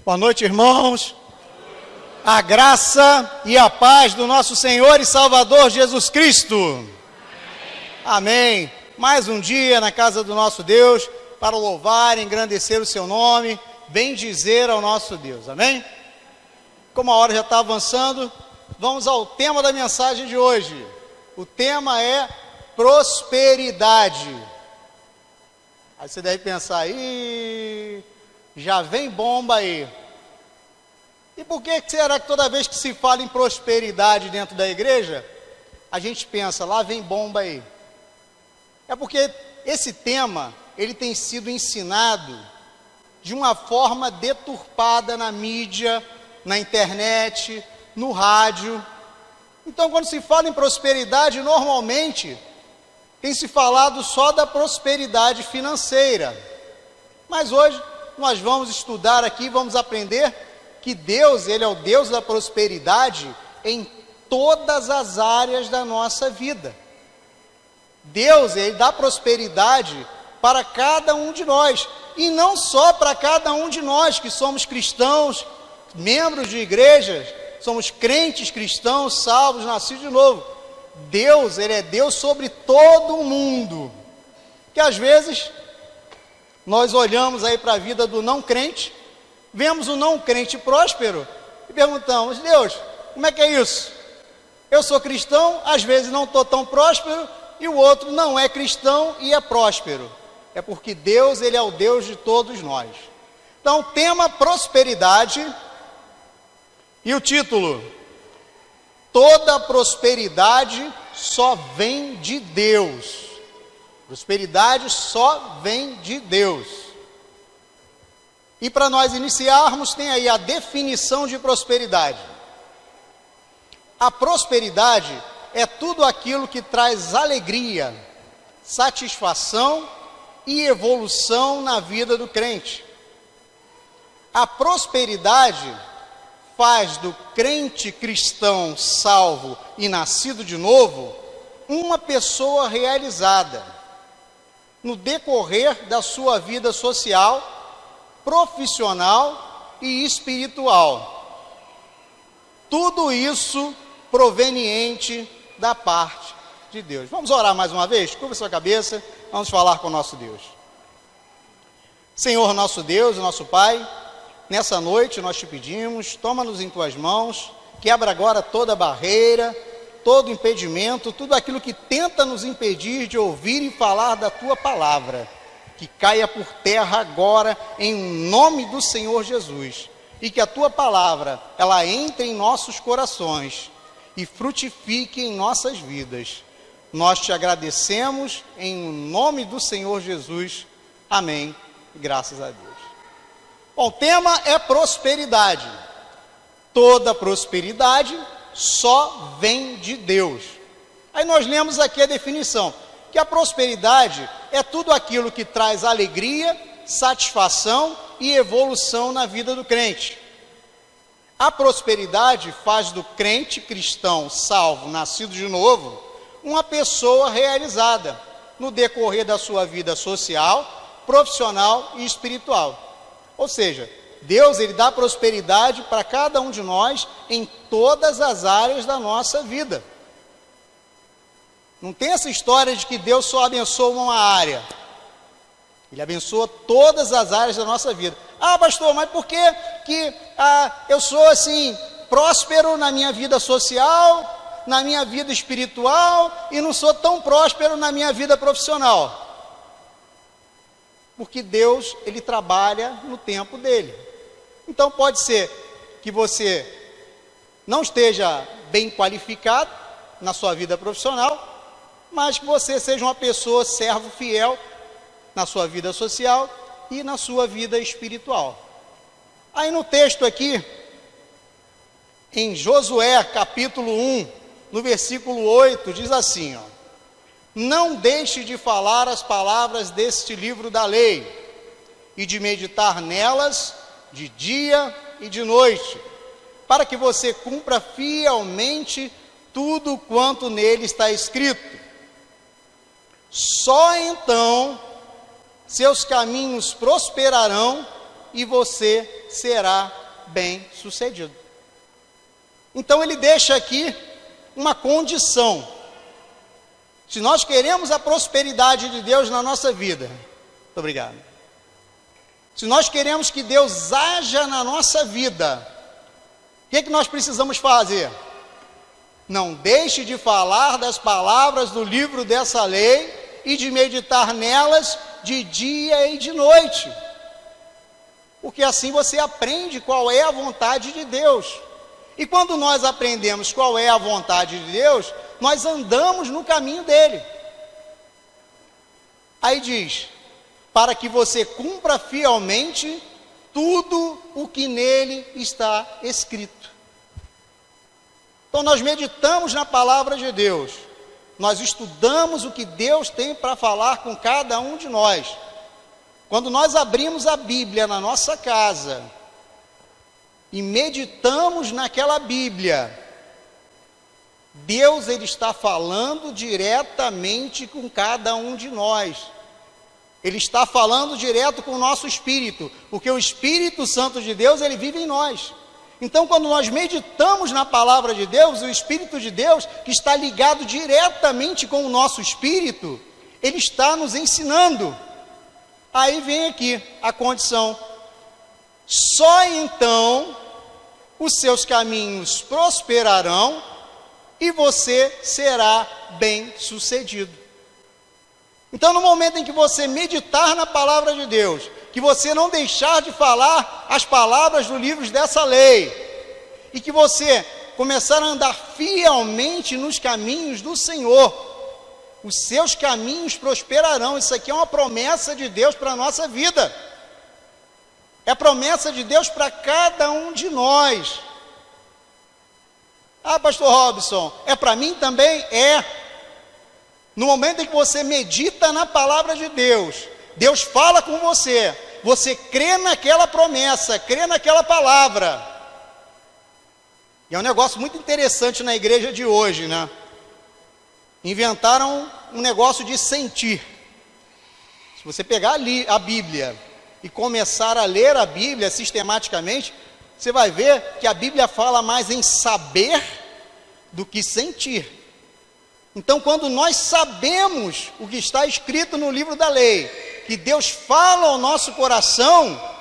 Boa noite, irmãos. A graça e a paz do nosso Senhor e Salvador Jesus Cristo. Amém. Mais um dia na casa do nosso Deus para louvar e engrandecer o seu nome, bendizer ao nosso Deus. Amém? Como a hora já está avançando, vamos ao tema da mensagem de hoje. O tema é prosperidade. Aí você deve pensar aí, já vem bomba aí. E por que será que toda vez que se fala em prosperidade dentro da igreja, a gente pensa, lá vem bomba aí? É porque esse tema, ele tem sido ensinado de uma forma deturpada na mídia, na internet, no rádio. Então, quando se fala em prosperidade, normalmente tem se falado só da prosperidade financeira. Mas hoje nós vamos estudar aqui, vamos aprender que Deus, Ele é o Deus da prosperidade em todas as áreas da nossa vida. Deus, Ele dá prosperidade para cada um de nós, e não só para cada um de nós que somos cristãos, membros de igrejas, somos crentes cristãos, salvos, nascidos de novo. Deus, Ele é Deus sobre todo o mundo, que às vezes nós olhamos aí para a vida do não crente, vemos o não crente próspero e perguntamos, Deus, como é que é isso? Eu sou cristão, às vezes não estou tão próspero, e o outro não é cristão e é próspero. É porque Deus, Ele é o Deus de todos nós. Então, o tema prosperidade e o título, toda prosperidade só vem de Deus. Prosperidade só vem de Deus. E para nós iniciarmos, tem aí a definição de prosperidade. A prosperidade é tudo aquilo que traz alegria, satisfação e evolução na vida do crente. A prosperidade faz do crente cristão salvo e nascido de novo uma pessoa realizada no decorrer da sua vida social, profissional e espiritual. Tudo isso proveniente da parte de Deus. Vamos orar mais uma vez? Curva sua cabeça, vamos falar com o nosso Deus. Senhor nosso Deus, nosso Pai, nessa noite nós te pedimos, toma-nos em tuas mãos, quebra agora toda barreira, todo impedimento, tudo aquilo que tenta nos impedir de ouvir e falar da tua palavra, que caia por terra agora em nome do Senhor Jesus, e que a tua palavra, ela entre em nossos corações e frutifique em nossas vidas. Nós te agradecemos em nome do Senhor Jesus. Amém. Graças a Deus. Bom, o tema é prosperidade. Toda prosperidade só vem de Deus. Aí nós lemos aqui a definição, que a prosperidade é tudo aquilo que traz alegria, satisfação e evolução na vida do crente. A prosperidade faz do crente cristão salvo, nascido de novo, uma pessoa realizada no decorrer da sua vida social, profissional e espiritual. Ou seja, Deus, Ele dá prosperidade para cada um de nós em todas as áreas da nossa vida. Não tem essa história de que Deus só abençoa uma área. Ele abençoa todas as áreas da nossa vida. Ah, pastor, mas por que eu sou assim, próspero na minha vida social, na minha vida espiritual, e não sou tão próspero na minha vida profissional? Porque Deus, Ele trabalha no tempo dele. Então pode ser que você não esteja bem qualificado na sua vida profissional, mas que você seja uma pessoa servo fiel na sua vida social e na sua vida espiritual. Aí no texto aqui, em Josué capítulo 1, no versículo 8, diz assim, ó: não deixe de falar as palavras deste livro da lei, e de meditar nelas de dia e de noite, para que você cumpra fielmente tudo quanto nele está escrito. Só então seus caminhos prosperarão e você será bem-sucedido. Então ele deixa aqui uma condição. Se nós queremos a prosperidade de Deus na nossa vida, muito obrigado. Se nós queremos que Deus haja na nossa vida, o que nós precisamos fazer? Não deixe de falar das palavras do livro dessa lei e de meditar nelas de dia e de noite. Porque assim você aprende qual é a vontade de Deus. E quando nós aprendemos qual é a vontade de Deus, nós andamos no caminho dele. Aí diz, para que você cumpra fielmente tudo o que nele está escrito. Então nós meditamos na palavra de Deus, nós estudamos o que Deus tem para falar com cada um de nós. Quando nós abrimos a Bíblia na nossa casa e meditamos naquela Bíblia, Deus ele está falando diretamente com cada um de nós. Ele está falando direto com o nosso espírito, porque o Espírito Santo de Deus, ele vive em nós. Então, quando nós meditamos na palavra de Deus, o Espírito de Deus, que está ligado diretamente com o nosso espírito, ele está nos ensinando. Aí vem aqui a condição. Só então os seus caminhos prosperarão e você será bem-sucedido. Então, no momento em que você meditar na palavra de Deus, que você não deixar de falar as palavras do livro dessa lei, e que você começar a andar fielmente nos caminhos do Senhor, os seus caminhos prosperarão. Isso aqui é uma promessa de Deus para a nossa vida. É promessa de Deus para cada um de nós. Ah, pastor Robson, é para mim também? É. No momento em que você medita na palavra de Deus, Deus fala com você, você crê naquela promessa, crê naquela palavra. E é um negócio muito interessante na igreja de hoje, né? Inventaram um negócio de sentir. Se você pegar ali a Bíblia e começar a ler a Bíblia sistematicamente, você vai ver que a Bíblia fala mais em saber do que sentir. Então, quando nós sabemos o que está escrito no livro da lei, que Deus fala ao nosso coração,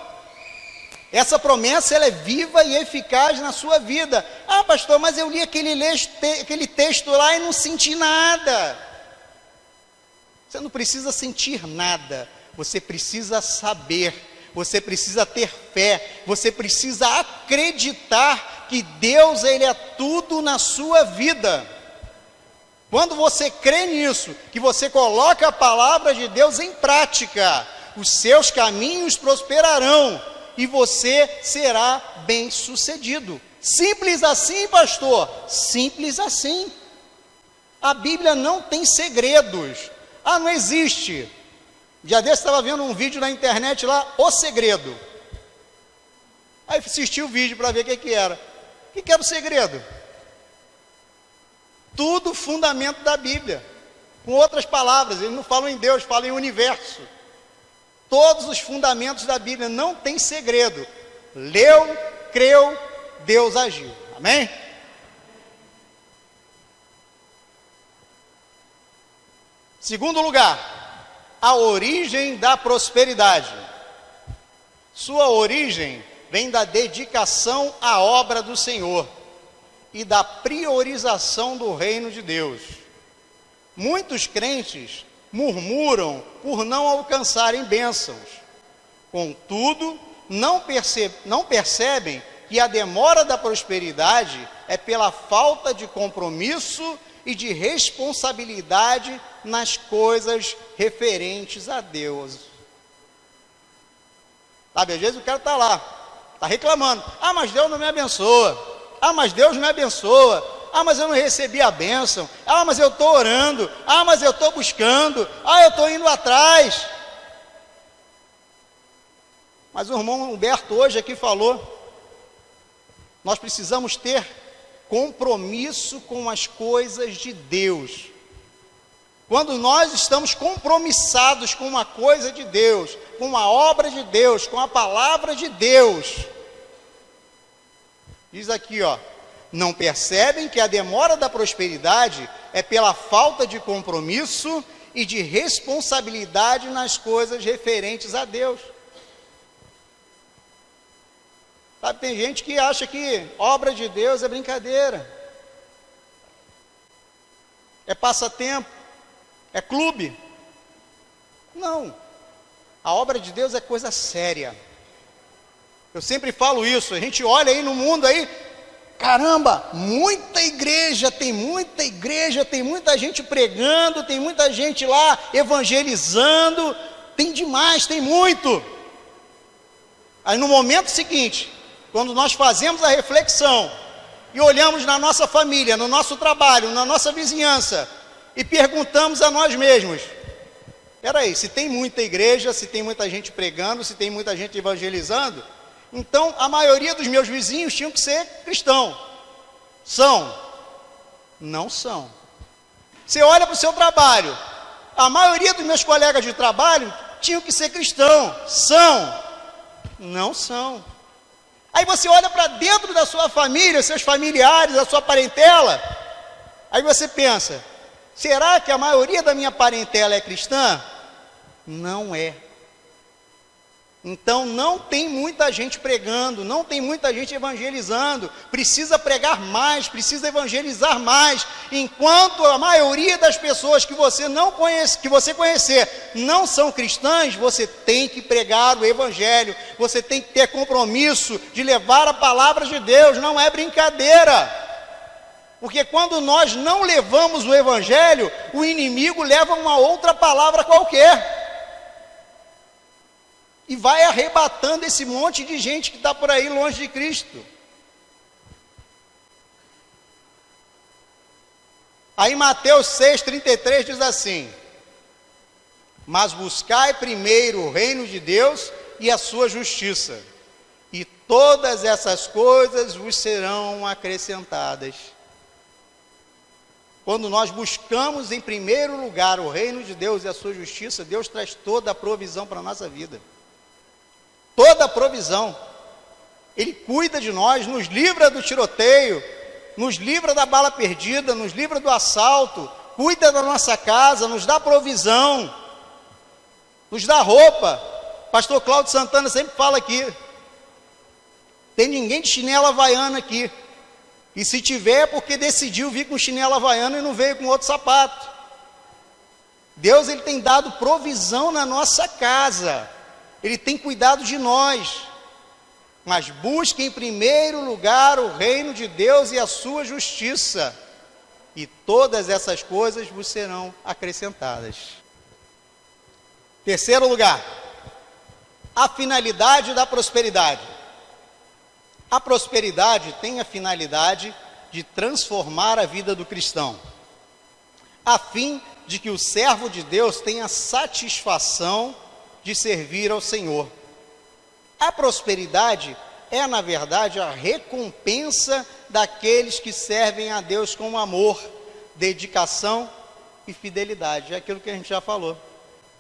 essa promessa ela é viva e eficaz na sua vida. Ah, pastor, mas eu li aquele texto lá e não senti nada. Você não precisa sentir nada, você precisa saber, você precisa ter fé, você precisa acreditar que Deus ele é tudo na sua vida. Quando você crê nisso, que você coloca a palavra de Deus em prática, os seus caminhos prosperarão e você será bem-sucedido. Simples assim, pastor? Simples assim. A Bíblia não tem segredos. Ah, não existe. Dia desse estava vendo um vídeo na internet lá, O Segredo. Aí assisti o vídeo para ver o que era. O que era o segredo? Tudo fundamento da Bíblia. Com outras palavras, eles não falam em Deus, falam em universo. Todos os fundamentos da Bíblia, não tem segredo. Leu, creu, Deus agiu. Amém? Segundo lugar, a origem da prosperidade. Sua origem vem da dedicação à obra do Senhor e da priorização do reino de Deus. Muitos crentes murmuram por não alcançarem bênçãos. Contudo, não percebem que a demora da prosperidade é pela falta de compromisso e de responsabilidade nas coisas referentes a Deus. Sabe, às vezes o cara está lá, está reclamando. Ah, mas Deus não me abençoa. Ah, mas Deus me abençoa. Ah, mas eu não recebi a bênção. Ah, mas eu estou orando. Ah, mas eu estou buscando. Ah, eu estou indo atrás. Mas o irmão Humberto hoje aqui falou, nós precisamos ter compromisso com as coisas de Deus. Quando nós estamos compromissados com uma coisa de Deus, com uma obra de Deus, com a palavra de Deus. Diz aqui, ó, não percebem que a demora da prosperidade é pela falta de compromisso e de responsabilidade nas coisas referentes a Deus. Sabe, tem gente que acha que obra de Deus é brincadeira, é passatempo, é clube. Não, a obra de Deus é coisa séria. Eu sempre falo isso, a gente olha aí no mundo aí, caramba, muita igreja, tem muita gente pregando, tem muita gente lá evangelizando, tem demais, tem muito. Aí no momento seguinte, quando nós fazemos a reflexão e olhamos na nossa família, no nosso trabalho, na nossa vizinhança e perguntamos a nós mesmos: peraí, se tem muita igreja, se tem muita gente pregando, se tem muita gente evangelizando, então a maioria dos meus vizinhos tinham que ser cristão. São? Não são. Você olha para o seu trabalho, a maioria dos meus colegas de trabalho tinham que ser cristão. São? Não são. Aí você olha para dentro da sua família, seus familiares, a sua parentela, aí você pensa: será que a maioria da minha parentela é cristã? Não é. Então não tem muita gente pregando, não tem muita gente evangelizando. Precisa pregar mais, precisa evangelizar mais. Enquanto a maioria das pessoas que você não conhece, que você conhecer, não são cristãs, você tem que pregar o evangelho. Você tem que ter compromisso de levar a palavra de Deus. Não é brincadeira. Porque quando nós não levamos o evangelho, o inimigo leva uma outra palavra qualquer. E vai arrebatando esse monte de gente que está por aí longe de Cristo. Aí Mateus 6,33 diz assim: mas buscai primeiro o reino de Deus e a sua justiça, e todas essas coisas vos serão acrescentadas. Quando nós buscamos em primeiro lugar o reino de Deus e a sua justiça, Deus traz toda a provisão para a nossa vida. Toda a provisão. Ele cuida de nós, nos livra do tiroteio, nos livra da bala perdida, nos livra do assalto, cuida da nossa casa, nos dá provisão, nos dá roupa. Pastor Cláudio Santana sempre fala aqui: tem ninguém de chinela havaiana aqui, e se tiver é porque decidiu vir com chinela havaiana e não veio com outro sapato. Deus, ele tem dado provisão na nossa casa, ele tem cuidado de nós. Mas busque em primeiro lugar o reino de Deus e a sua justiça, e todas essas coisas vos serão acrescentadas. Terceiro lugar, a finalidade da prosperidade. A prosperidade tem a finalidade de transformar a vida do cristão, a fim de que o servo de Deus tenha satisfação de servir ao Senhor. A prosperidade é, na verdade, a recompensa daqueles que servem a Deus com amor, dedicação e fidelidade. É aquilo que a gente já falou.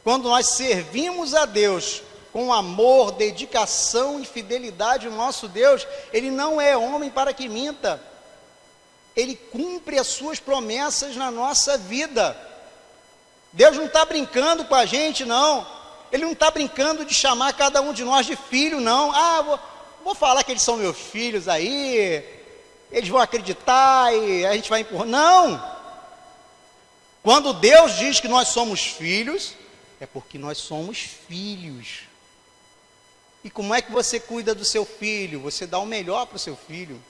Quando nós servimos a Deus com amor, dedicação e fidelidade, o nosso Deus, ele não é homem para que minta. Ele cumpre as suas promessas na nossa vida. Deus não está brincando com a gente, não. Ele não está brincando de chamar cada um de nós de filho, não. Vou falar que eles são meus filhos aí, eles vão acreditar e a gente vai empurrar. Não! Quando Deus diz que nós somos filhos, é porque nós somos filhos. E como é que você cuida do seu filho? Você dá o melhor para o seu filho.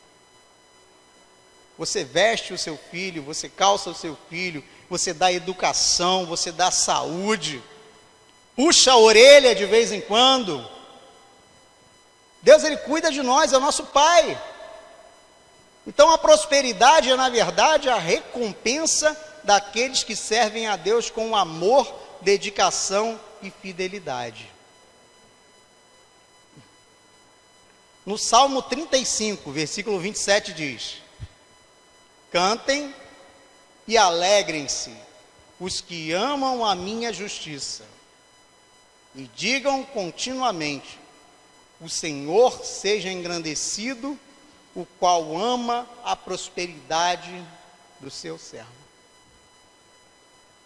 Você veste o seu filho, você calça o seu filho, você dá educação, você dá saúde. Puxa a orelha de vez em quando. Deus, ele cuida de nós, é o nosso Pai. Então a prosperidade é, na verdade, a recompensa daqueles que servem a Deus com amor, dedicação e fidelidade. No Salmo 35, versículo 27 diz: cantem e alegrem-se, os que amam a minha justiça, e digam continuamente: o Senhor seja engrandecido, o qual ama a prosperidade do seu servo.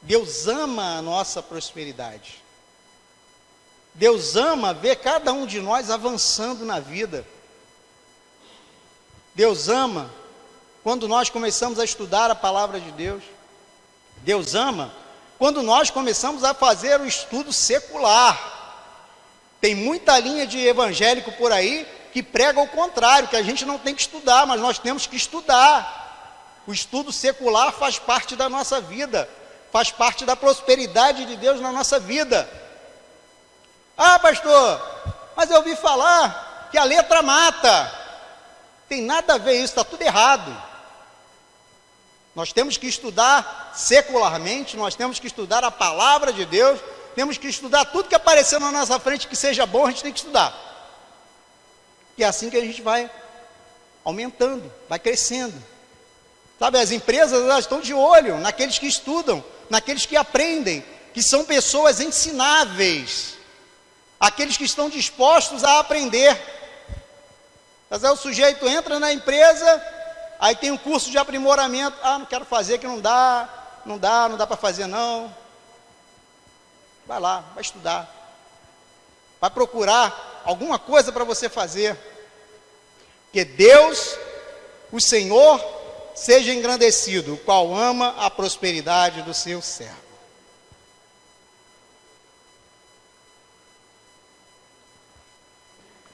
Deus ama a nossa prosperidade. Deus ama ver cada um de nós avançando na vida. Deus ama quando nós começamos a estudar a palavra de Deus. Deus ama quando nós começamos a fazer o estudo secular. Tem muita linha de evangélico por aí que prega o contrário, que a gente não tem que estudar, mas nós temos que estudar. O estudo secular faz parte da nossa vida, faz parte da prosperidade de Deus na nossa vida. Ah, pastor, mas eu ouvi falar que a letra mata. Tem nada a ver isso, está tudo errado. Nós temos que estudar secularmente, nós temos que estudar a palavra de Deus, temos que estudar tudo que aparecer na nossa frente que seja bom, a gente tem que estudar. E é assim que a gente vai aumentando, vai crescendo. Sabe, as empresas, elas estão de olho naqueles que estudam, naqueles que aprendem, que são pessoas ensináveis, aqueles que estão dispostos a aprender. Mas aí o sujeito entra na empresa, aí tem um curso de aprimoramento, não quero fazer, que não dá para fazer não. Vai lá, vai estudar, vai procurar alguma coisa para você fazer, que Deus, o Senhor, seja engrandecido, o qual ama a prosperidade do seu servo.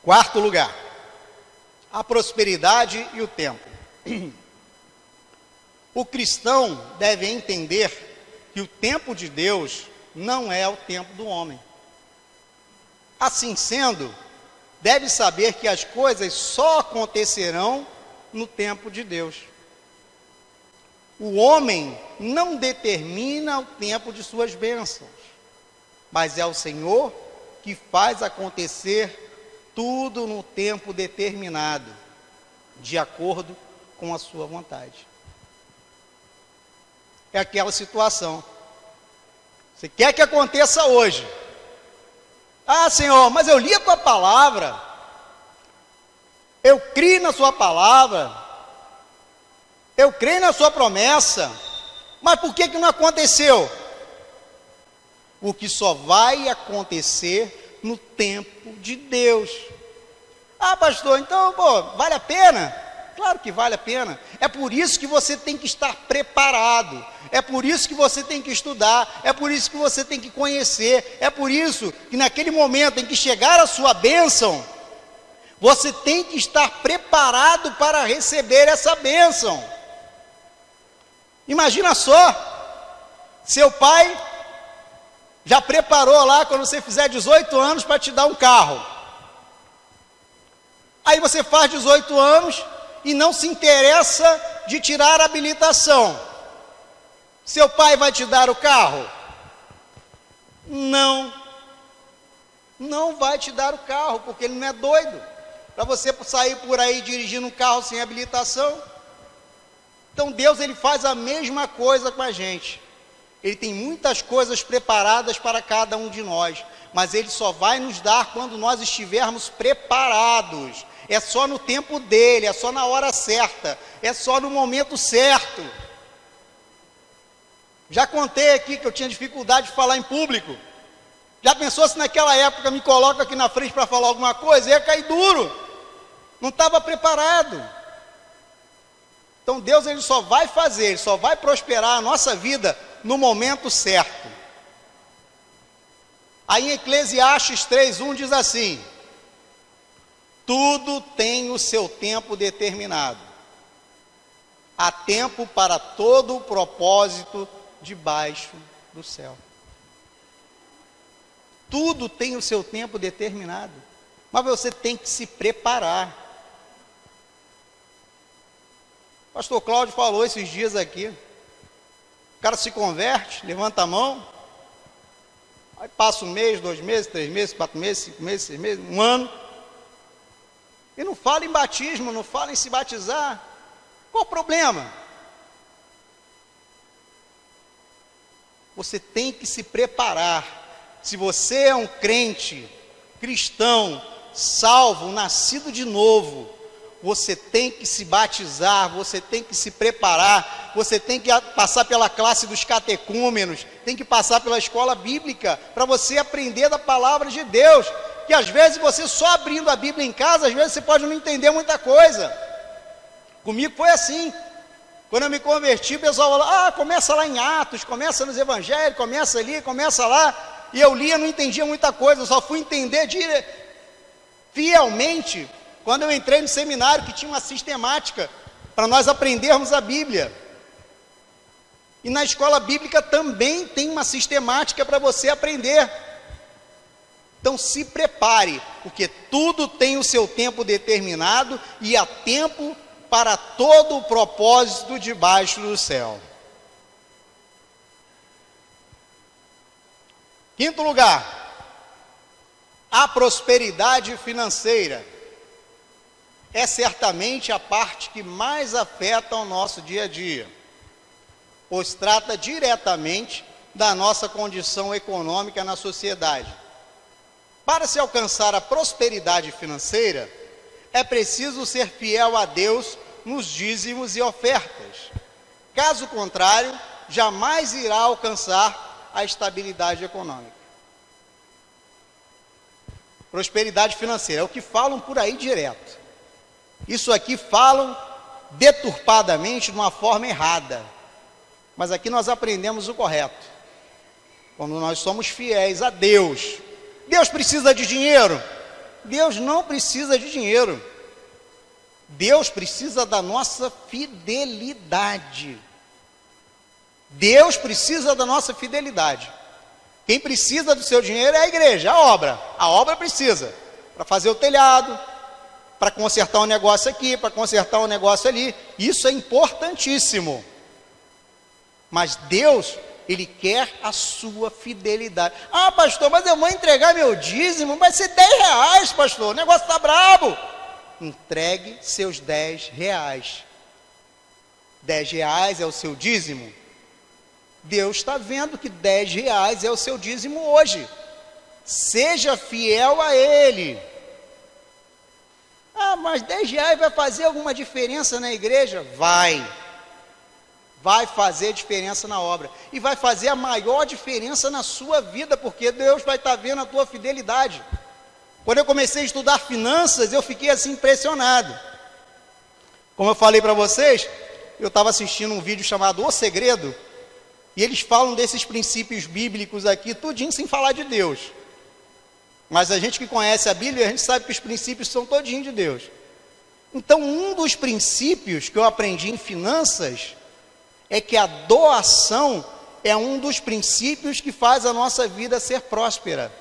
Quarto lugar, a prosperidade e o tempo. O cristão deve entender que o tempo de Deus não é o tempo do homem. Assim sendo, deve saber que as coisas só acontecerão no tempo de Deus. O homem não determina o tempo de suas bênçãos, mas é o Senhor que faz acontecer tudo no tempo determinado, de acordo com a sua vontade. É aquela situação. Você quer que aconteça hoje? Senhor, mas eu li a tua palavra, eu criei na sua palavra, eu creio na sua promessa, mas por que não aconteceu? Porque só vai acontecer no tempo de Deus. Pastor, então, vale a pena? Claro que vale a pena. É por isso que você tem que estar preparado, é por isso que você tem que estudar, é por isso que você tem que conhecer, é por isso que naquele momento em que chegar a sua bênção, você tem que estar preparado para receber essa bênção. Imagina só, seu pai já preparou lá quando você fizer 18 anos para te dar um carro. Aí você faz 18 anos e não se interessa de tirar a habilitação. Seu pai vai te dar o carro? Não vai te dar o carro, porque ele não é doido para você sair por aí dirigindo um carro sem habilitação. Então Deus, ele faz a mesma coisa com a gente. Ele tem muitas coisas preparadas para cada um de nós, mas ele só vai nos dar quando nós estivermos preparados. É só no tempo dele, é só na hora certa, é só no momento certo. Já contei aqui que eu tinha dificuldade de falar em público. Já pensou se naquela época me coloca aqui na frente para falar alguma coisa? Ia cair duro. Não estava preparado. Então Deus, ele só vai fazer, ele só vai prosperar a nossa vida no momento certo. Aí em Eclesiastes 3:1 diz assim: tudo tem o seu tempo determinado. Há tempo para todo o propósito debaixo do céu. Tudo tem o seu tempo determinado, mas você tem que se preparar. O pastor Cláudio falou esses dias aqui, o cara se converte, levanta a mão, aí passa 1 mês, 2 meses, 3 meses, 4 meses, 5 meses, 6 meses, 1 ano, e não fala em batismo, não fala em se batizar. Qual o problema? Você tem que se preparar. Se você é um crente, cristão, salvo, nascido de novo, você tem que se batizar, você tem que se preparar, você tem que passar pela classe dos catecúmenos, tem que passar pela escola bíblica, para você aprender da palavra de Deus, que às vezes você só abrindo a Bíblia em casa, às vezes você pode não entender muita coisa. Comigo foi assim. Quando eu me converti, o pessoal falou, começa lá em Atos, começa nos Evangelhos, começa ali, começa lá, e eu lia, não entendia muita coisa, eu só fui entender fielmente quando eu entrei no seminário, que tinha uma sistemática para nós aprendermos a Bíblia. E na escola bíblica também tem uma sistemática para você aprender. Então se prepare, porque tudo tem o seu tempo determinado e há tempo para todo o propósito debaixo do céu. Quinto lugar, a prosperidade financeira é certamente a parte que mais afeta o nosso dia a dia, pois trata diretamente da nossa condição econômica na sociedade. Para se alcançar a prosperidade financeira, é preciso ser fiel a Deus nos dízimos e ofertas. Caso contrário, jamais irá alcançar a estabilidade econômica. Prosperidade financeira é o que falam por aí direto. Isso aqui falam deturpadamente de uma forma errada. Mas aqui nós aprendemos o correto. Quando nós somos fiéis a Deus. Deus precisa de dinheiro? Deus não precisa de dinheiro. Deus precisa da nossa fidelidade. Deus precisa da nossa fidelidade. Quem precisa do seu dinheiro é a igreja, a obra. A obra precisa para fazer o telhado, para consertar um negócio aqui, para consertar um negócio ali. Isso é importantíssimo. Mas Deus, Ele quer a sua fidelidade. Pastor, mas eu vou entregar meu dízimo, vai ser R$10, pastor, o negócio está brabo. Entregue seus R$10. R$10 é o seu dízimo. Deus está vendo que R$10 é o seu dízimo hoje. Seja fiel a Ele. Mas R$10 vai fazer alguma diferença na igreja? Vai fazer diferença na obra, e vai fazer a maior diferença na sua vida, porque Deus vai estar vendo a tua fidelidade. Quando eu comecei a estudar finanças, eu fiquei assim impressionado. Como eu falei para vocês, eu estava assistindo um vídeo chamado O Segredo, e eles falam desses princípios bíblicos aqui, tudinho sem falar de Deus. Mas a gente que conhece a Bíblia, a gente sabe que os princípios são todinho de Deus. Então, um dos princípios que eu aprendi em finanças é que a doação é um dos princípios que faz a nossa vida ser próspera.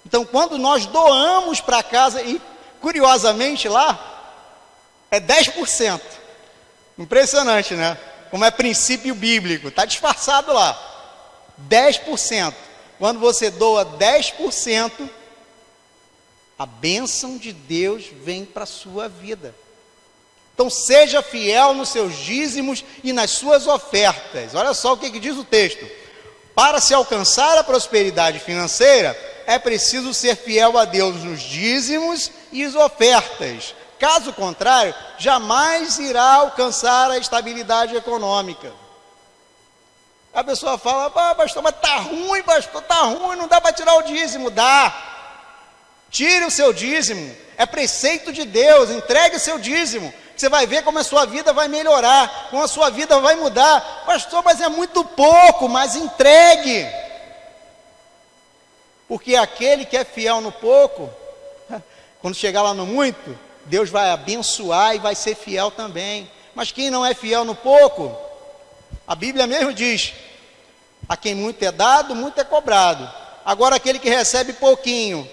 Então, quando nós doamos para casa, e curiosamente lá, é 10%. Impressionante, né? Como é princípio bíblico, está disfarçado lá. 10%. Quando você doa 10%, a bênção de Deus vem para a sua vida. Então seja fiel nos seus dízimos e nas suas ofertas. Olha só o que diz o texto. Para se alcançar a prosperidade financeira, é preciso ser fiel a Deus nos dízimos e as ofertas. Caso contrário, jamais irá alcançar a estabilidade econômica. A pessoa fala, pastor, mas está ruim, pastor, está ruim, não dá para tirar o dízimo. Dá. Tire o seu dízimo, é preceito de Deus, entregue o seu dízimo. Você vai ver como a sua vida vai melhorar, como a sua vida vai mudar. Pastor, mas é muito pouco, mas entregue. Porque aquele que é fiel no pouco, quando chegar lá no muito, Deus vai abençoar e vai ser fiel também. Mas quem não é fiel no pouco, a Bíblia mesmo diz, a quem muito é dado, muito é cobrado. Agora aquele que recebe pouquinho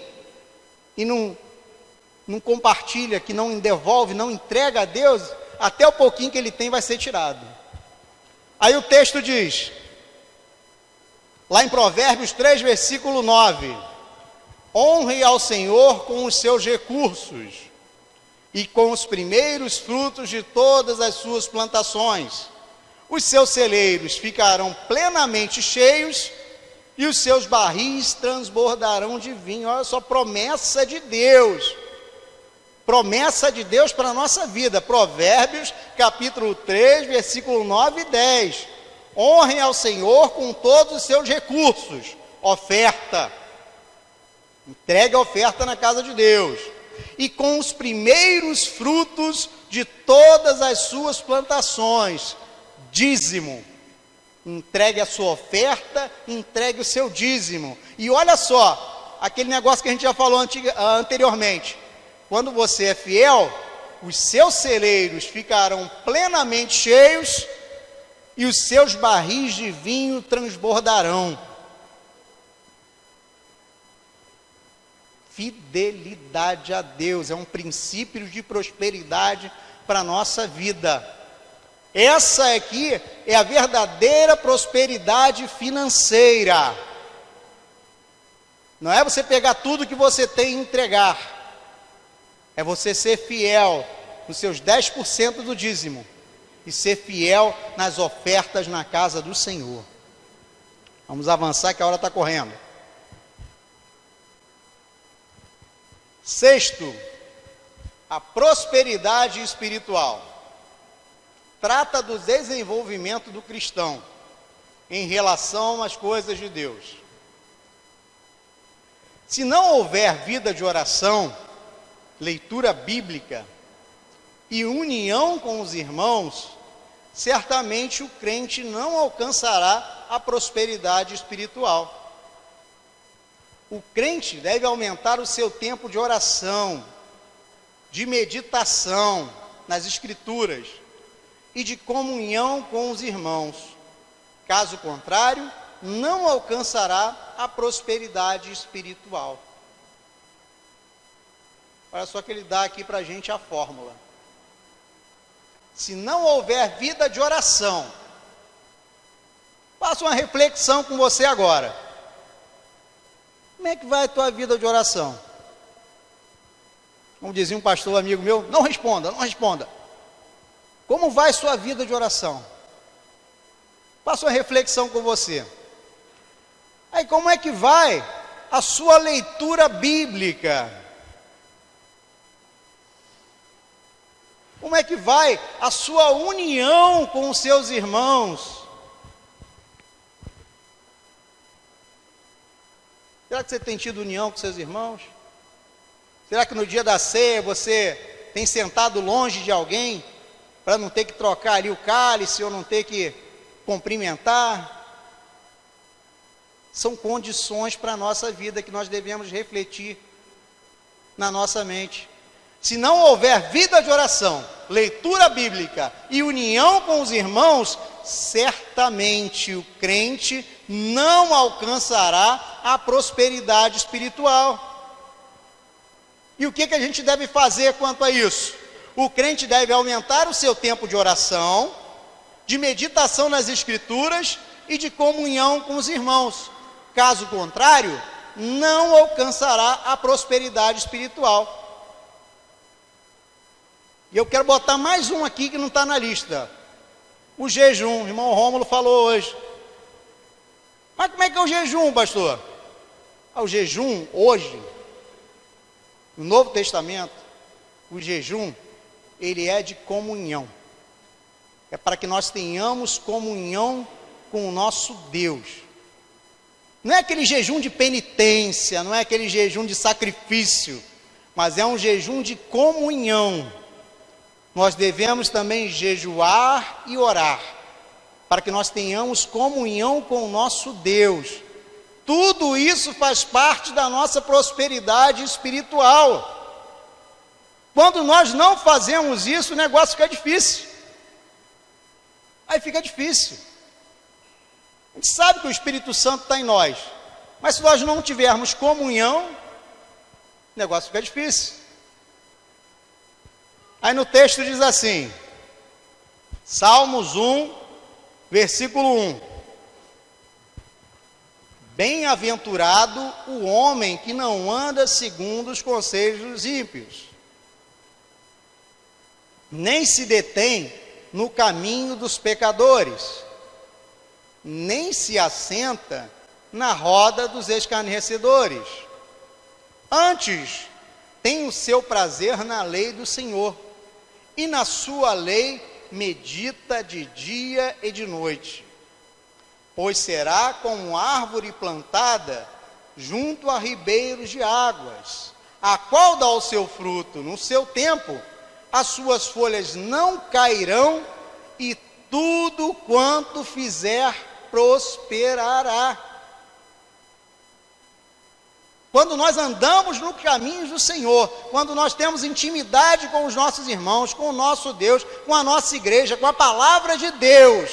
e não compartilha, que não devolve, não entrega a Deus, até o pouquinho que ele tem vai ser tirado. Aí o texto diz, lá em Provérbios 3, versículo 9, honre ao Senhor com os seus recursos e com os primeiros frutos de todas as suas plantações. os seus celeiros ficarão plenamente cheios e os seus barris transbordarão de vinho. Olha só, promessa de Deus. Promessa de Deus para a nossa vida. Provérbios, capítulo 3, versículo 9 e 10. Honrem ao Senhor com todos os seus recursos. Oferta. Entregue a oferta na casa de Deus. E com os primeiros frutos de todas as suas plantações. Dízimo. Entregue a sua oferta, entregue o seu dízimo. E olha só, aquele negócio que a gente já falou anteriormente. Quando você é fiel, os seus celeiros ficarão plenamente cheios e os seus barris de vinho transbordarão. Fidelidade a Deus é um princípio de prosperidade para a nossa vida. Essa aqui é a verdadeira prosperidade financeira. Não é você pegar tudo que você tem e entregar. É você ser fiel nos seus 10% do dízimo e ser fiel nas ofertas na casa do Senhor. Vamos avançar que a hora está correndo. Sexto, a prosperidade espiritual. Trata do desenvolvimento do cristão em relação às coisas de Deus. Se não houver vida de oração, leitura bíblica e união com os irmãos, certamente o crente não alcançará a prosperidade espiritual. O crente deve aumentar o seu tempo de oração, de meditação nas Escrituras e de comunhão com os irmãos. Caso contrário, não alcançará a prosperidade espiritual. Olha só que ele dá aqui para a gente a fórmula. Se não houver vida de oração, faça uma reflexão com você agora. Como é que vai a tua vida de oração? Como dizia um pastor amigo meu, não responda, não responda. Como vai sua vida de oração? Faça uma reflexão com você. Aí como é que vai a sua leitura bíblica? Como é que vai a sua união com os seus irmãos? Será que você tem tido união com seus irmãos? Será que no dia da ceia você tem sentado longe de alguém para não ter que trocar ali o cálice ou não ter que cumprimentar? São condições para a nossa vida que nós devemos refletir na nossa mente. Se não houver vida de oração, leitura bíblica e união com os irmãos, certamente o crente não alcançará a prosperidade espiritual. E o que a gente deve fazer quanto a isso? O crente deve aumentar o seu tempo de oração, de meditação nas Escrituras e de comunhão com os irmãos. Caso contrário, não alcançará a prosperidade espiritual. E eu quero botar mais um aqui que não está na lista. O jejum, o irmão Rômulo falou hoje. Mas como é que é o jejum, pastor? O jejum, hoje, no Novo Testamento, o jejum, ele é de comunhão. É para que nós tenhamos comunhão com o nosso Deus. Não é aquele jejum de penitência, não é aquele jejum de sacrifício, mas é um jejum de comunhão. Nós devemos também jejuar e orar, para que nós tenhamos comunhão com o nosso Deus. Tudo isso faz parte da nossa prosperidade espiritual. Quando nós não fazemos isso, o negócio fica difícil. Aí fica difícil. A gente sabe que o Espírito Santo está em nós, mas se nós não tivermos comunhão, o negócio fica difícil. Aí no texto diz assim, Salmos 1, versículo 1. Bem-aventurado o homem que não anda segundo os conselhos dos ímpios, nem se detém no caminho dos pecadores, nem se assenta na roda dos escarnecedores. Antes, tem o seu prazer na lei do Senhor, e na sua lei medita de dia e de noite. Pois será como árvore plantada junto a ribeiros de águas, a qual dá o seu fruto no seu tempo, as suas folhas não cairão, e tudo quanto fizer prosperará. Quando nós andamos no caminho do Senhor, quando nós temos intimidade com os nossos irmãos, com o nosso Deus, com a nossa igreja, com a palavra de Deus,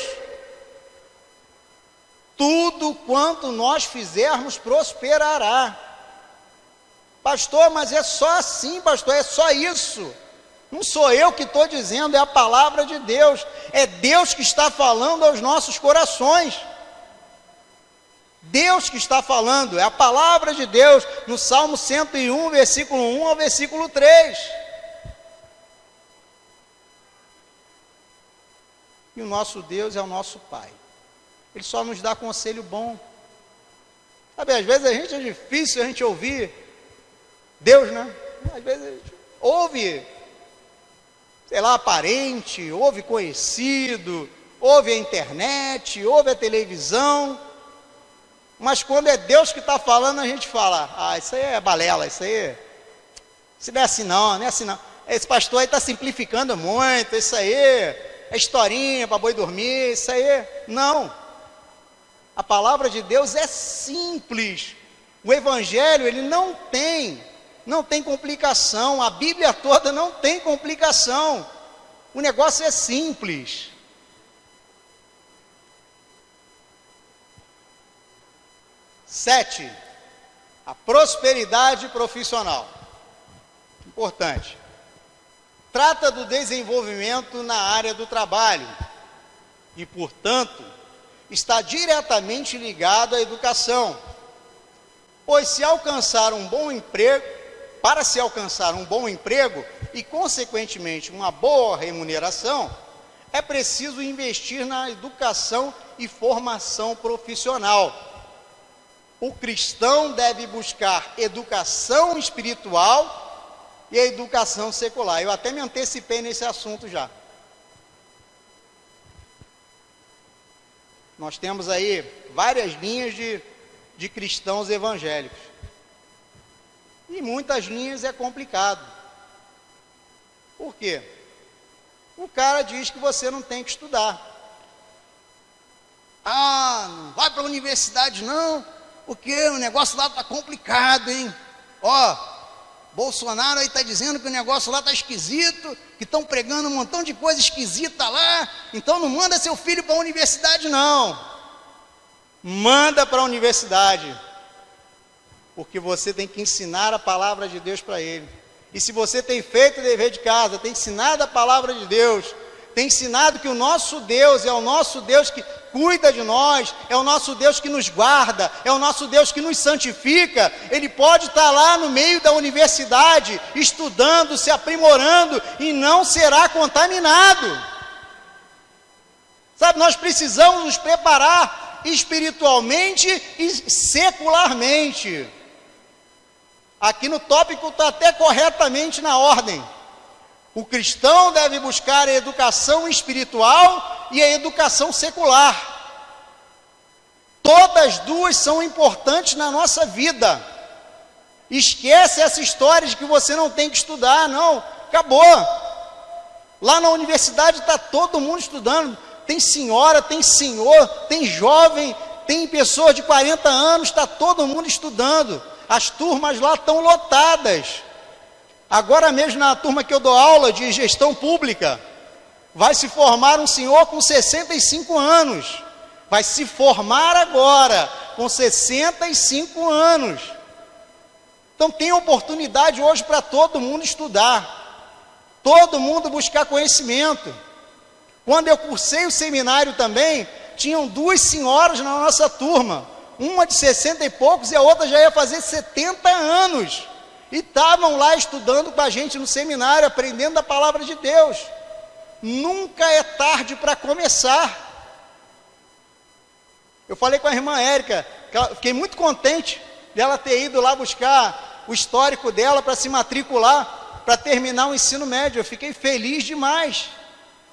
tudo quanto nós fizermos prosperará. Pastor, mas é só assim, pastor, é só isso. Não sou eu que estou dizendo, é a palavra de Deus. É Deus que está falando aos nossos corações. Deus que está falando, é a palavra de Deus, no Salmo 101, versículo 1 ao versículo 3. E o nosso Deus é o nosso Pai. Ele só nos dá conselho bom. Sabe, às vezes é difícil a gente ouvir Deus, né? Às vezes a gente ouve, sei lá, parente, ouve conhecido, ouve a internet, ouve a televisão, mas quando é Deus que está falando, a gente fala, isso aí é balela, isso não é assim não, não é assim não. Esse pastor aí está simplificando muito, isso aí é historinha para boi dormir, isso aí, não. A palavra de Deus é simples. O evangelho, ele não tem complicação. A Bíblia toda não tem complicação. O negócio é simples. Sete, a prosperidade profissional. Importante. Trata do desenvolvimento na área do trabalho e, portanto, está diretamente ligado à educação. Pois para se alcançar um bom emprego e, consequentemente, uma boa remuneração, é preciso investir na educação e formação profissional. O cristão deve buscar educação espiritual e a educação secular. Eu até me antecipei nesse assunto já. Nós temos aí várias linhas de cristãos evangélicos. E muitas linhas é complicado. Por quê? O cara diz que você não tem que estudar. Não vai para a universidade não, porque o negócio lá está complicado, hein? Bolsonaro aí está dizendo que o negócio lá está esquisito, que estão pregando um montão de coisa esquisita lá, então não manda seu filho para a universidade não. Manda para a universidade, porque você tem que ensinar a palavra de Deus para ele. E se você tem feito o dever de casa, tem ensinado a palavra de Deus, tem ensinado que o nosso Deus é o nosso Deus que cuida de nós, é o nosso Deus que nos guarda, é o nosso Deus que nos santifica, ele pode estar lá no meio da universidade, estudando, se aprimorando, e não será contaminado. Sabe, nós precisamos nos preparar espiritualmente e secularmente. Aqui no tópico está até corretamente na ordem. O cristão deve buscar a educação espiritual e a educação secular. Todas duas são importantes na nossa vida. Esquece essa história de que você não tem que estudar, não, acabou. Lá na universidade está todo mundo estudando. Tem senhora, tem senhor, tem jovem, tem pessoa de 40 anos, está todo mundo estudando. As turmas lá estão lotadas. Agora mesmo na turma que eu dou aula de gestão pública, vai se formar um senhor com 65 anos. Vai se formar agora, com 65 anos. Então tem oportunidade hoje para todo mundo estudar. Todo mundo buscar conhecimento. Quando eu cursei o seminário também, tinham duas senhoras na nossa turma. Uma de 60 e poucos e a outra já ia fazer 70 anos. E estavam lá estudando com a gente no seminário, aprendendo a palavra de Deus. nunca é tarde para começar. Eu falei com a irmã Érica, que fiquei muito contente dela ter ido lá buscar o histórico dela para se matricular, para terminar o ensino médio. Eu fiquei feliz demais,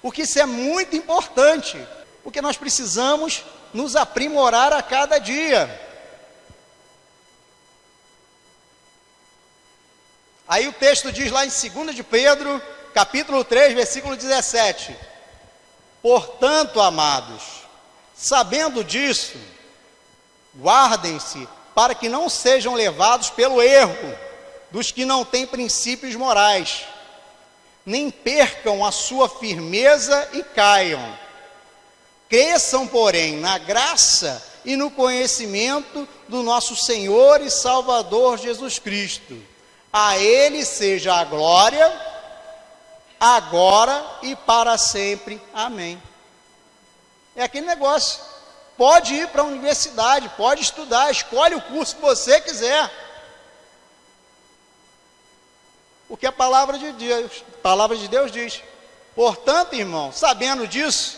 porque isso é muito importante, porque nós precisamos nos aprimorar a cada dia. Aí o texto diz lá em 2 de Pedro, capítulo 3, versículo 17: portanto, amados, sabendo disso, guardem-se para que não sejam levados pelo erro dos que não têm princípios morais, nem percam a sua firmeza e caiam. Cresçam, porém, na graça e no conhecimento do nosso Senhor e Salvador Jesus Cristo. A Ele seja a glória, agora e para sempre. Amém. É aquele negócio. Pode ir para a universidade, pode estudar, escolhe o curso que você quiser. O que a palavra de Deus diz. Portanto, irmão, sabendo disso,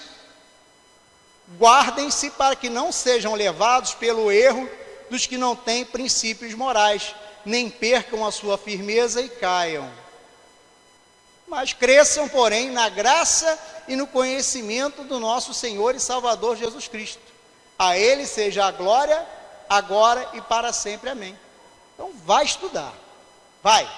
guardem-se para que não sejam levados pelo erro dos que não têm princípios morais, nem percam a sua firmeza e caiam. Mas cresçam, porém, na graça e no conhecimento do nosso Senhor e Salvador Jesus Cristo. A Ele seja a glória, agora e para sempre. Amém. Então, vai estudar. Vai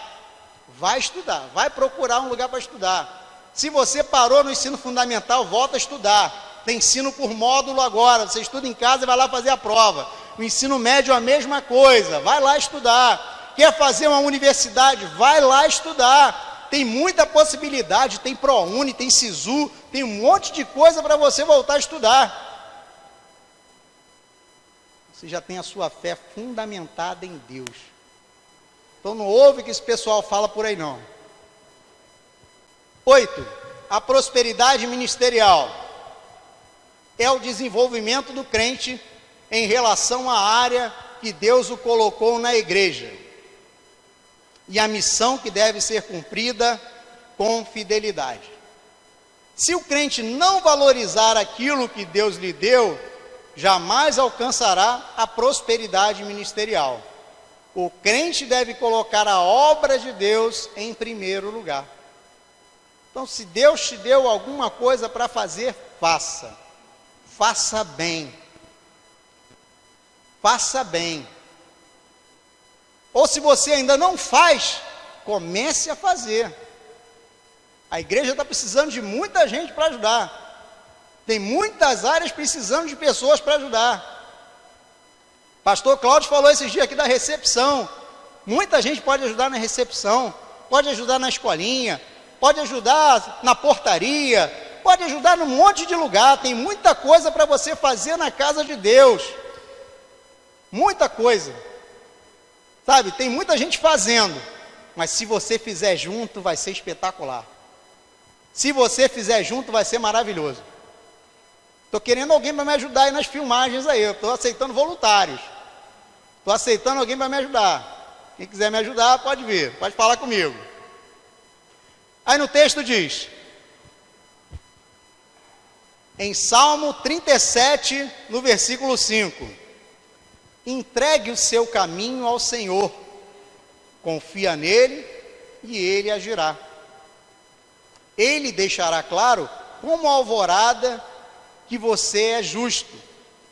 estudar. Vai procurar um lugar para estudar. Se você parou no ensino fundamental, volta a estudar. Tem ensino por módulo agora. Você estuda em casa e vai lá fazer a prova. O ensino médio é a mesma coisa. Vai lá estudar. Quer fazer uma universidade? Vai lá estudar. Tem muita possibilidade. Tem ProUni, tem SISU, tem um monte de coisa para você voltar a estudar. Você já tem a sua fé fundamentada em Deus. Então não ouve o que esse pessoal fala por aí não. 8. A prosperidade ministerial é o desenvolvimento do crente em relação à área que Deus o colocou na igreja e a missão que deve ser cumprida com fidelidade. Se o crente não valorizar aquilo que Deus lhe deu, jamais alcançará a prosperidade ministerial. O crente deve colocar a obra de Deus em primeiro lugar. Então, se Deus te deu alguma coisa para fazer, faça. Faça bem. Faça bem. Ou se você ainda não faz, comece a fazer. A igreja está precisando de muita gente para ajudar. Tem muitas áreas precisando de pessoas para ajudar. Pastor Cláudio falou esses dias aqui da recepção. Muita gente pode ajudar na recepção, pode ajudar na escolinha, pode ajudar na portaria, pode ajudar num monte de lugar. Tem muita coisa para você fazer na casa de Deus. Muita coisa. Sabe, tem muita gente fazendo, mas se você fizer junto, vai ser espetacular. Se você fizer junto, vai ser maravilhoso. Estou querendo alguém para me ajudar aí nas filmagens aí. Eu estou aceitando voluntários. Estou aceitando alguém para me ajudar. Quem quiser me ajudar, pode vir, pode falar comigo. Aí no texto diz, em Salmo 37, no versículo 5, entregue o seu caminho ao Senhor, confia nele e ele agirá. Ele deixará claro, como a alvorada, que você é justo,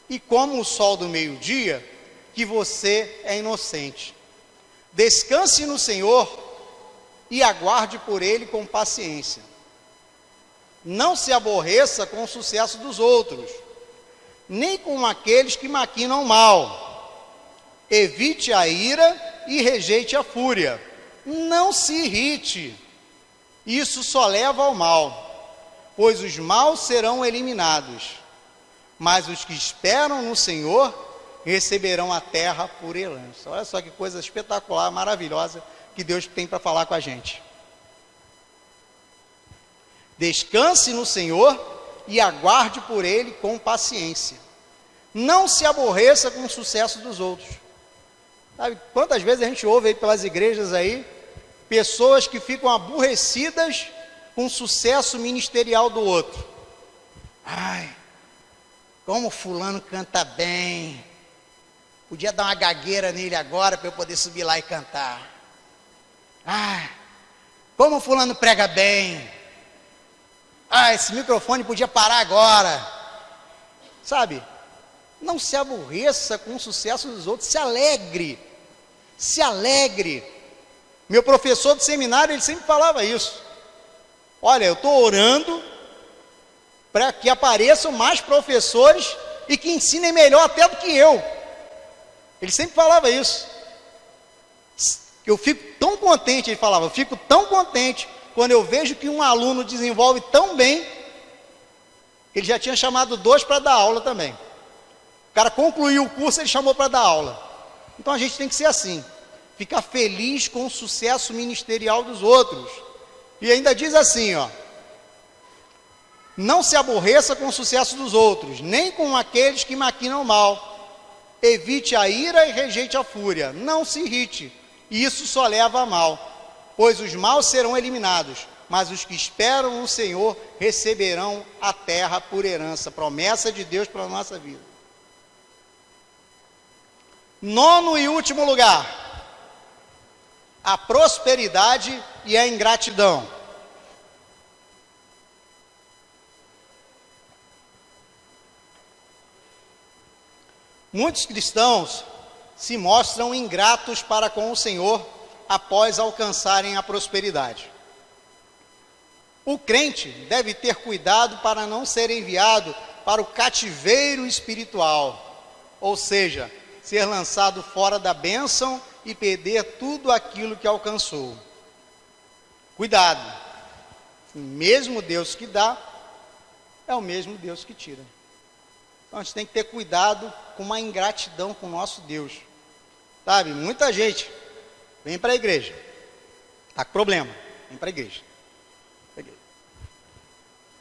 e como o sol do meio-dia, que você é inocente. Descanse no Senhor e aguarde por Ele com paciência. Não se aborreça com o sucesso dos outros, nem com aqueles que maquinam mal. Evite a ira e rejeite a fúria. Não se irrite, isso só leva ao mal. Pois os maus serão eliminados, mas os que esperam no Senhor receberão a terra por herança. Olha só que coisa espetacular, maravilhosa que Deus tem para falar com a gente. Descanse no Senhor e aguarde por Ele com paciência. Não se aborreça com o sucesso dos outros. Sabe, quantas vezes a gente ouve aí pelas igrejas aí, pessoas que ficam aborrecidas com o sucesso ministerial do outro. Ai, como fulano canta bem. Podia dar uma gagueira nele agora para eu poder subir lá e cantar. Ah, como fulano prega bem. Ah, esse microfone podia parar agora. Sabe? Não se aborreça com o sucesso dos outros, se alegre. Se alegre. Meu professor de seminário, ele sempre falava isso. Olha, eu estou orando para que apareçam mais professores e que ensinem melhor até do que eu. Ele sempre falava isso. Eu fico tão contente, ele falava, eu fico tão contente quando eu vejo que um aluno desenvolve tão bem, ele já tinha chamado 2 para dar aula também. O cara concluiu o curso, ele chamou para dar aula. Então a gente tem que ser assim, ficar feliz com o sucesso ministerial dos outros. E ainda diz assim, ó, não se aborreça com o sucesso dos outros, nem com aqueles que maquinam mal. Evite a ira e rejeite a fúria. Não se irrite, isso só leva a mal, pois os maus serão eliminados, mas os que esperam no Senhor receberão a terra por herança. Promessa de Deus para a nossa vida. 9º e último lugar, a prosperidade e a ingratidão. Muitos cristãos se mostram ingratos para com o Senhor após alcançarem a prosperidade. O crente deve ter cuidado para não ser enviado para o cativeiro espiritual, ou seja, ser lançado fora da bênção e perder tudo aquilo que alcançou. Cuidado, o mesmo Deus que dá é o mesmo Deus que tira. Então a gente tem que ter cuidado com uma ingratidão com o nosso Deus. Sabe, muita gente vem para a igreja, está com problema, vem para a igreja.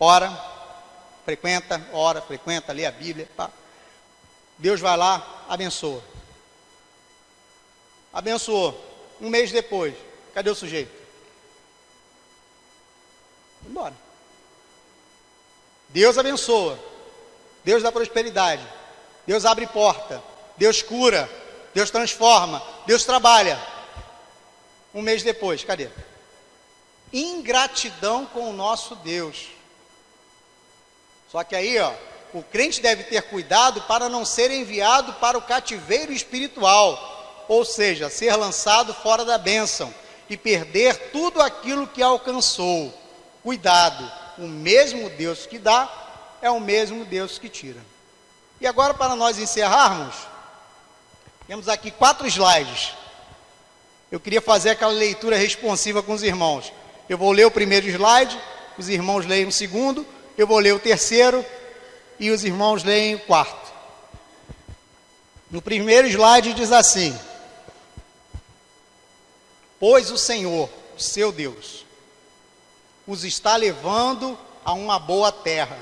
Ora, frequenta, lê a Bíblia. Pá. Deus vai lá, abençoa. Abençoou. Um mês depois, cadê o sujeito? Vai embora. Deus abençoa. Deus dá prosperidade. Deus abre porta. Deus cura. Deus transforma. Deus trabalha. Um mês depois, cadê? Ingratidão com o nosso Deus. Só que aí, ó, o crente deve ter cuidado para não ser enviado para o cativeiro espiritual, ou seja, ser lançado fora da bênção e perder tudo aquilo que alcançou. Cuidado, o mesmo Deus que dá é o mesmo Deus que tira. E agora, para nós encerrarmos, temos aqui 4 slides. Eu queria fazer aquela leitura responsiva com os irmãos. Eu vou ler o primeiro slide, os irmãos leem o segundo, eu vou ler o terceiro e os irmãos leem o quarto. No primeiro slide diz assim: pois o Senhor, seu Deus, os está levando a uma boa terra,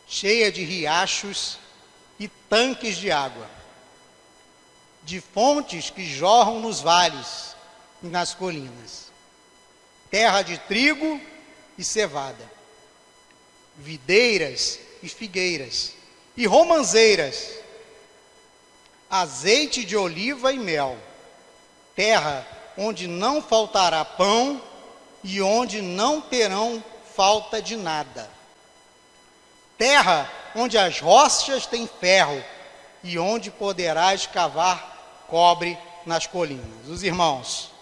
cheia de riachos e tanques de água, de fontes que jorram nos vales e nas colinas, terra de trigo e cevada, videiras e figueiras e romãzeiras, azeite de oliva e mel, terra onde não faltará pão e onde não terão falta de nada, terra onde as rochas têm ferro e onde poderás cavar cobre nas colinas. Os irmãos.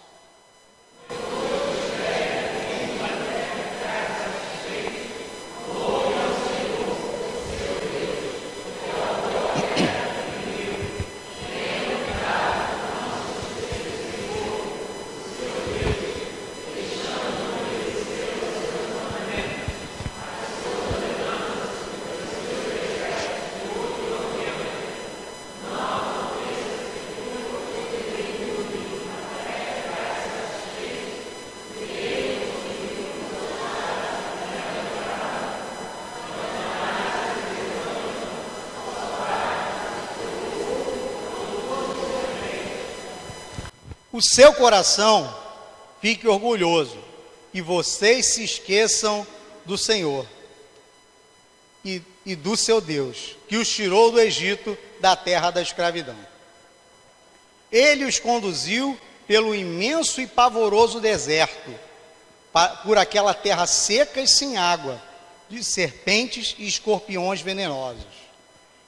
O seu coração fique orgulhoso e vocês se esqueçam do Senhor e do seu Deus, que os tirou do Egito, da terra da escravidão. Ele os conduziu pelo imenso e pavoroso deserto, por aquela terra seca e sem água, de serpentes e escorpiões venenosos.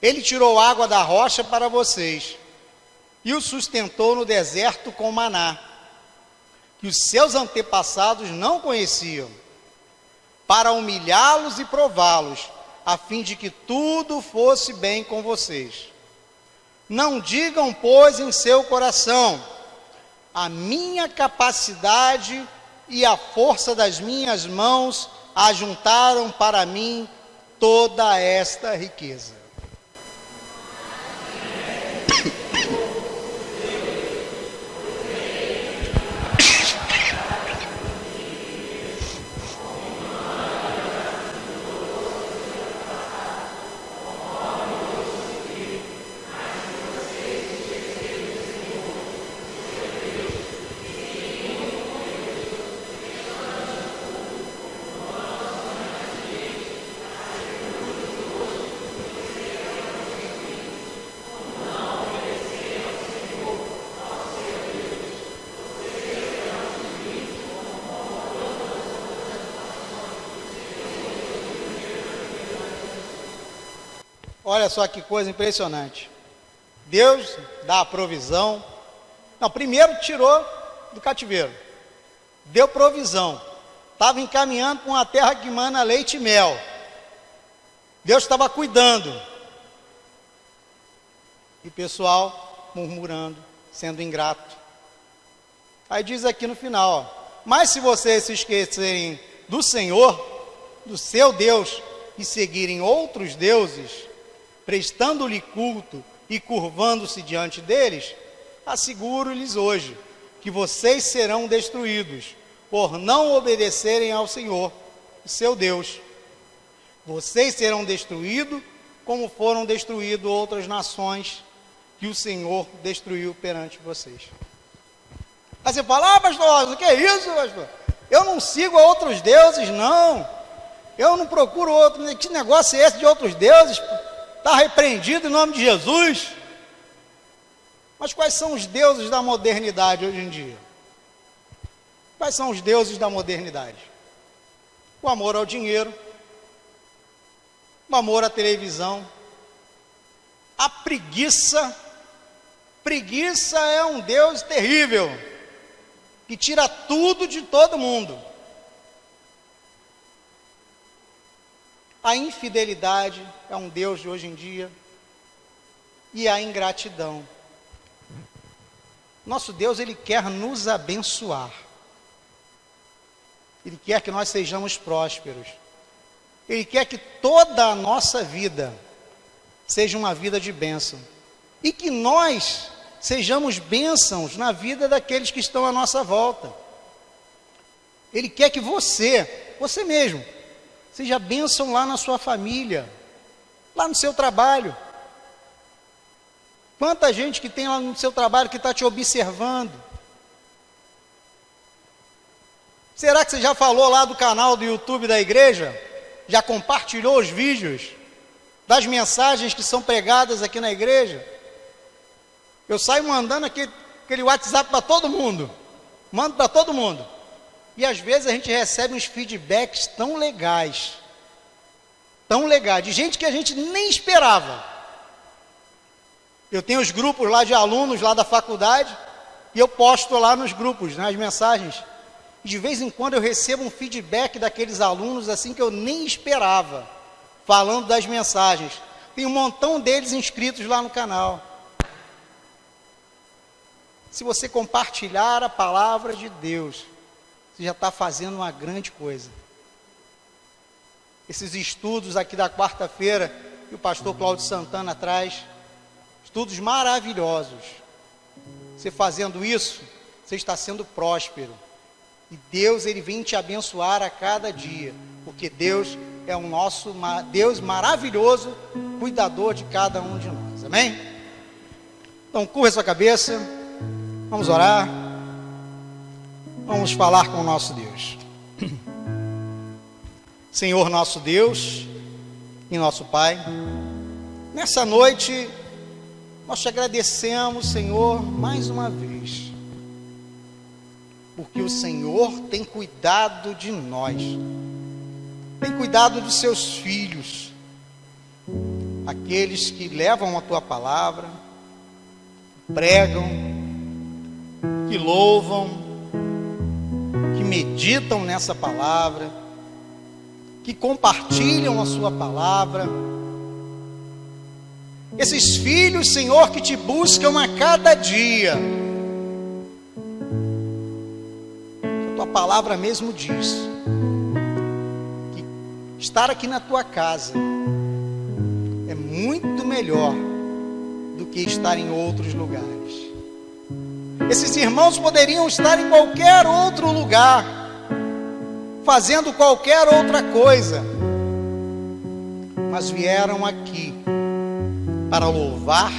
Ele tirou água da rocha para vocês e o sustentou no deserto com maná, que os seus antepassados não conheciam, para humilhá-los e prová-los, a fim de que tudo fosse bem com vocês. Não digam, pois, em seu coração: a minha capacidade e a força das minhas mãos ajuntaram para mim toda esta riqueza. Olha só que coisa impressionante. Deus dá a provisão. Não, primeiro tirou do cativeiro. Deu provisão. Estava encaminhando para uma terra que mana leite e mel. Deus estava cuidando. E o pessoal murmurando, sendo ingrato. Aí diz aqui no final, ó, mas se vocês se esquecerem do Senhor, do seu Deus, e seguirem outros deuses, prestando-lhe culto e curvando-se diante deles, asseguro-lhes hoje que vocês serão destruídos por não obedecerem ao Senhor, o seu Deus. Vocês serão destruídos como foram destruídas outras nações que o Senhor destruiu perante vocês. Aí você fala: pastor, o que é isso, pastor? Eu não sigo outros deuses, não. Eu não procuro outro. Que negócio é esse de outros deuses? Está repreendido em nome de Jesus. Mas quais são os deuses da modernidade hoje em dia? Quais são os deuses da modernidade? O amor ao dinheiro, o amor à televisão, a preguiça. Preguiça é um Deus terrível, que tira tudo de todo mundo. A infidelidade é um Deus de hoje em dia. E a ingratidão. Nosso Deus, Ele quer nos abençoar. Ele quer que nós sejamos prósperos. Ele quer que toda a nossa vida seja uma vida de bênção. E que nós sejamos bênçãos na vida daqueles que estão à nossa volta. Ele quer que você mesmo, seja bênção lá na sua família, lá no seu trabalho. Quanta gente que tem lá no seu trabalho que está te observando. Será que você já falou lá do canal do YouTube da igreja? Já compartilhou os vídeos das mensagens que são pregadas aqui na igreja? Eu saio mandando aquele WhatsApp para todo mundo. Mando para todo mundo. E às vezes a gente recebe uns feedbacks tão legais, de gente que a gente nem esperava. Eu tenho os grupos lá de alunos lá da faculdade, e eu posto lá nos grupos, nas mensagens. E de vez em quando eu recebo um feedback daqueles alunos assim que eu nem esperava, falando das mensagens. Tem um montão deles inscritos lá no canal. Se você compartilhar a palavra de Deus, você já está fazendo uma grande coisa. Esses estudos aqui da quarta-feira, que o pastor Cláudio Santana traz, estudos maravilhosos. Você fazendo isso, você está sendo próspero. E Deus, Ele vem te abençoar a cada dia, porque Deus é o nosso Deus maravilhoso, cuidador de cada um de nós. Amém? Então, curva a sua cabeça, vamos orar. Vamos falar com o nosso Deus. Senhor nosso Deus e nosso Pai, nessa noite nós te agradecemos, Senhor, mais uma vez, porque o Senhor tem cuidado de nós, tem cuidado dos seus filhos, aqueles que levam a tua palavra, pregam, que louvam, que meditam nessa palavra, que compartilham a sua palavra. Esses filhos, Senhor, que te buscam a cada dia. A tua palavra mesmo diz que estar aqui na tua casa é muito melhor do que estar em outros lugares. Esses irmãos poderiam estar em qualquer outro lugar, fazendo qualquer outra coisa, mas vieram aqui para louvar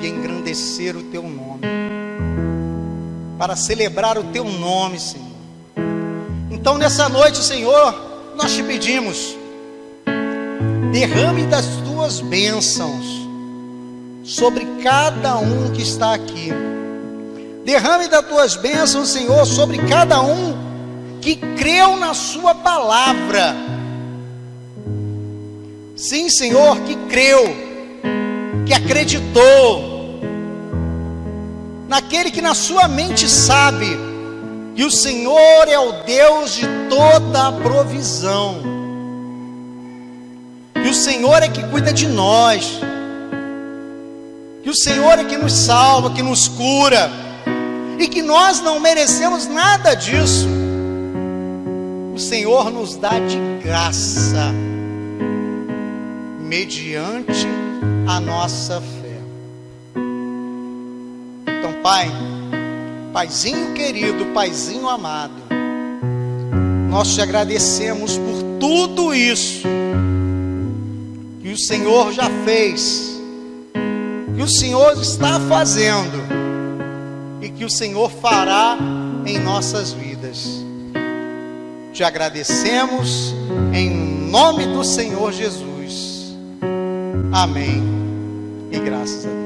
e engrandecer o teu nome, para celebrar o teu nome, Senhor. Então nessa noite, Senhor, nós te pedimos, derrame das tuas bênçãos sobre cada um que está aqui. Derrame das tuas bênçãos, Senhor, sobre cada um que creu na sua palavra. Sim, Senhor, que creu, que acreditou, naquele que na sua mente sabe que o Senhor é o Deus de toda a provisão, que o Senhor é que cuida de nós, que o Senhor é que nos salva, que nos cura, e que nós não merecemos nada disso. O Senhor nos dá de graça, mediante a nossa fé. Então, Pai, Paizinho querido, Paizinho amado, nós te agradecemos por tudo isso que o Senhor já fez, que o Senhor está fazendo e que o Senhor fará em nossas vidas. Te agradecemos em nome do Senhor Jesus. Amém. E graças a Deus.